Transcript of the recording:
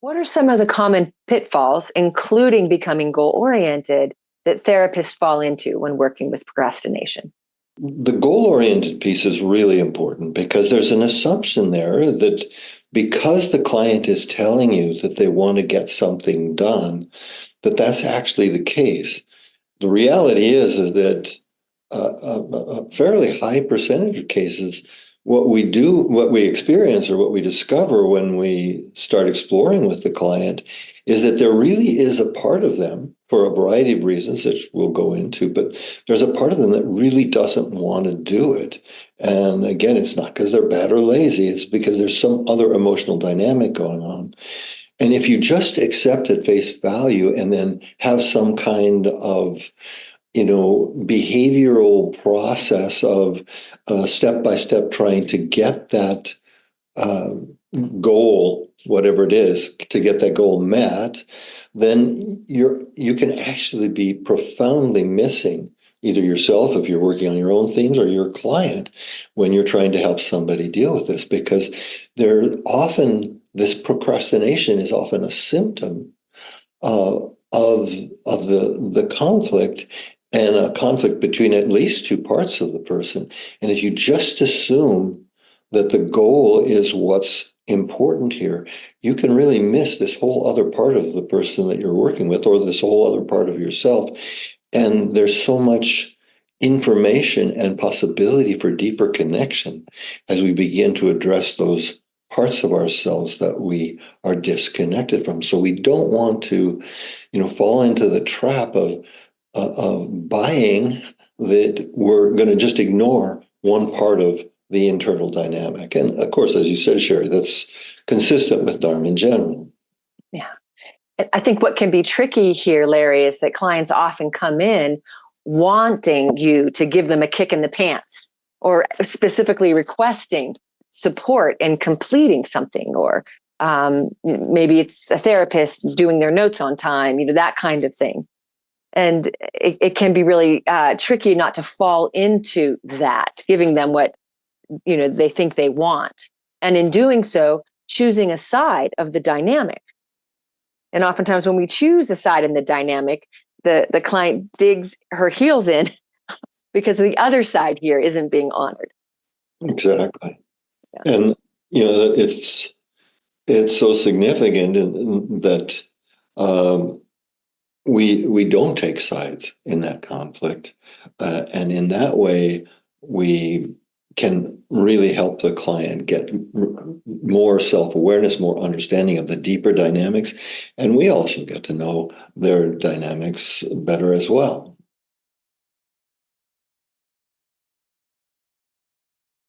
What are some of the common pitfalls, including becoming goal oriented, that therapists fall into when working with procrastination? The goal-oriented piece is really important because there's an assumption there that because the client is telling you that they want to get something done, that that's actually the case. The reality is that a fairly high percentage of cases, what we experience or what we discover when we start exploring with the client is that there really is a part of them for a variety of reasons that we'll go into, but there's a part of them that really doesn't want to do it. And again, it's not because they're bad or lazy, it's because there's some other emotional dynamic going on. And if you just accept at face value and then have some kind of behavioral process of step by step trying to get that uh, goal, whatever it is, to get that goal met, then you can actually be profoundly missing either yourself if you're working on your own themes or your client when you're trying to help somebody deal with this, because this procrastination is often a symptom of the conflict, and a conflict between at least two parts of the person. And if you just assume that the goal is what's important here, you can really miss this whole other part of the person that you're working with, or this whole other part of yourself. And there's so much information and possibility for deeper connection as we begin to address those parts of ourselves that we are disconnected from. So we don't want to, fall into the trap of buying that we're going to just ignore one part of the internal dynamic. And of course, as you said, Sherry, that's consistent with Dharma in general. Yeah. I think what can be tricky here, Larry, is that clients often come in wanting you to give them a kick in the pants, or specifically requesting support in completing something, or maybe it's a therapist doing their notes on time, that kind of thing. And it can be really tricky not to fall into that, giving them what they think they want, and in doing so, choosing a side of the dynamic. And oftentimes, when we choose a side in the dynamic, the client digs her heels in because the other side here isn't being honored. Exactly. Yeah. And it's so significant that we don't take sides in that conflict, and in that way we can really help the client get more self-awareness, more understanding of the deeper dynamics, and we also get to know their dynamics better as well.